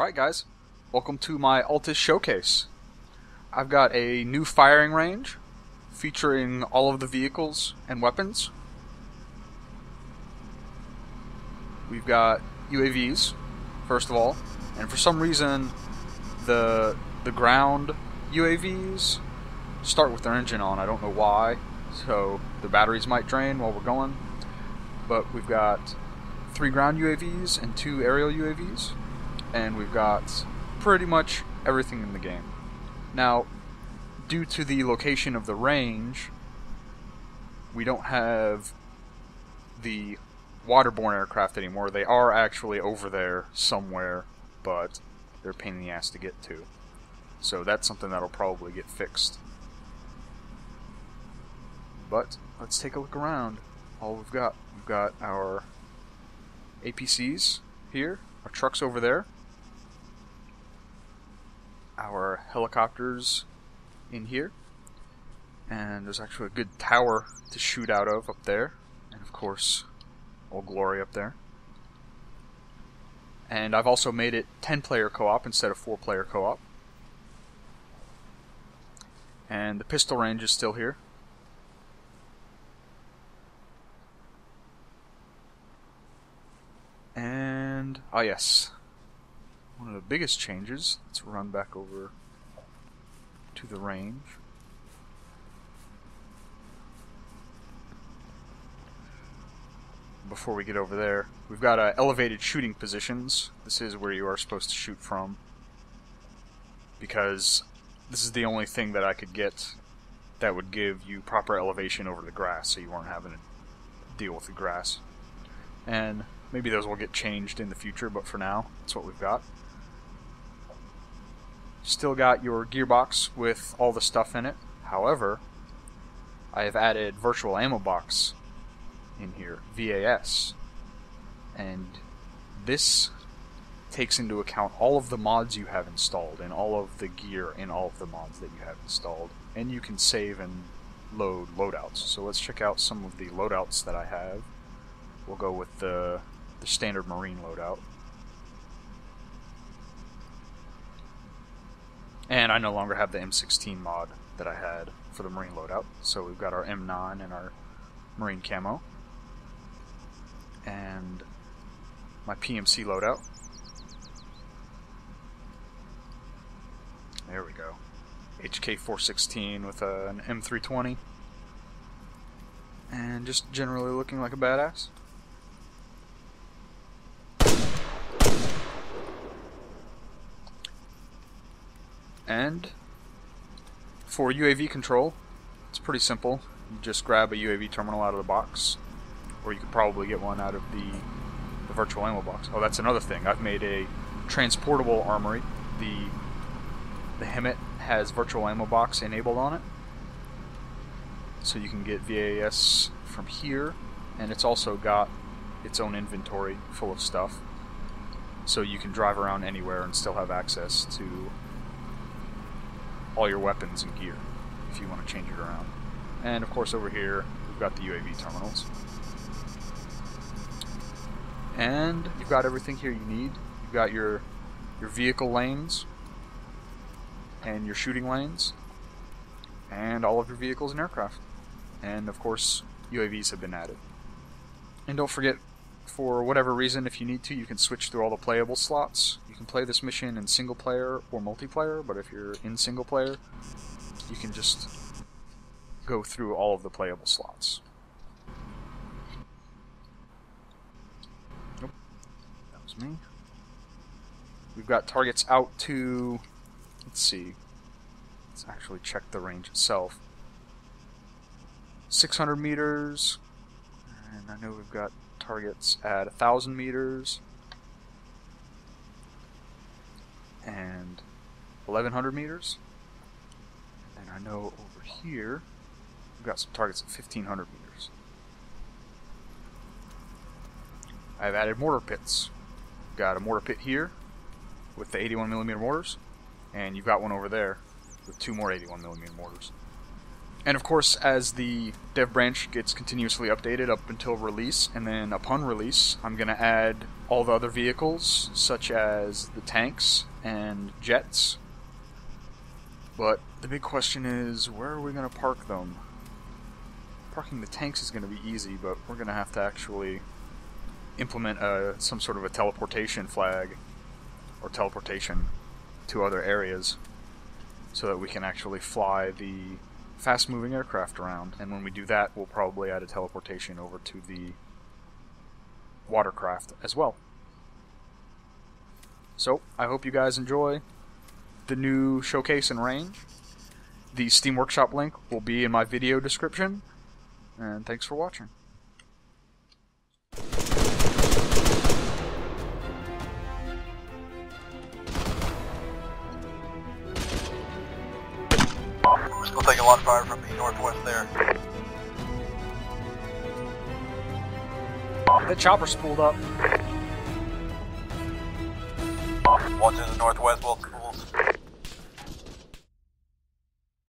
Alright guys, welcome to my Altis showcase. I've got a new firing range featuring all of the vehicles and weapons. We've got UAVs, first of all, and for some reason the ground UAVs start with their engine on. I don't know why, so the batteries might drain while we're going. But we've got 3 ground UAVs and 2 aerial UAVs, and we've got pretty much everything in the game. Now, due to the location of the range, we don't have the waterborne aircraft anymore. They are actually over there somewhere, but they're a pain in the ass to get to. So that's something that'll probably get fixed. But let's take a look around. All we've got our APCs here, our trucks over there, our helicopters in here, and there's actually a good tower to shoot out of up there, and of course Old Glory up there. And I've also made it 10-player co-op instead of 4-player co-op. And the pistol range is still here. And, oh yes, one of the biggest changes, let's run back over to the range. Before we get over there, we've got elevated shooting positions. This is where you are supposed to shoot from, because this is the only thing that I could get that would give you proper elevation over the grass, so you weren't having to deal with the grass. And maybe those will get changed in the future, but for now, that's what we've got. Still got your gearbox with all the stuff in it. However, I have added virtual ammo box in here, VAS. And this takes into account all of the mods you have installed and all of the gear in all of the mods that you have installed. And you can save and load loadouts. So let's check out some of the loadouts that I have. We'll go with the standard Marine loadout. And I no longer have the M16 mod that I had for the Marine loadout. So we've got our M9 and our Marine camo. And my PMC loadout. There we go. HK 416 with an M320. And just generally looking like a badass. And for UAV control, it's pretty simple. You just grab a UAV terminal out of the box, or you could probably get one out of the virtual ammo box. Oh, that's another thing. I've made a transportable armory. The HEMT has virtual ammo box enabled on it, so you can get VAS from here, and it's also got its own inventory full of stuff, so you can drive around anywhere and still have access to all your weapons and gear if you want to change it around. And of course over here we've got the UAV terminals. And you've got everything here you need. You've got your vehicle lanes and your shooting lanes and all of your vehicles and aircraft. And of course UAVs have been added. And don't forget, for whatever reason, if you need to, you can switch through all the playable slots. You can play this mission in single player or multiplayer, but if you're in single player, you can just go through all of the playable slots. Nope, that was me. We've got targets out to, let's see, let's actually check the range itself. 600 meters, and I know we've got targets at 1,000 meters and 1,100 meters. And I know over here we've got some targets at 1,500 meters. I've added mortar pits. We've got a mortar pit here with the 81mm mortars, and you've got one over there with 2 more 81mm mortars. And of course, as the dev branch gets continuously updated up until release, and then upon release, I'm going to add all the other vehicles, such as the tanks and jets. But the big question is, where are we going to park them? Parking the tanks is going to be easy, but we're going to have to actually implement some sort of a teleportation flag, or teleportation to other areas, so that we can actually fly the fast-moving aircraft around. And when we do that, we'll probably add a teleportation over to the watercraft as well. So, I hope you guys enjoy the new showcase and range. The Steam Workshop link will be in my video description, and thanks for watching. We're still taking a lot of fire from the northwest there. The chopper's pulled up. One to the northwest, we'll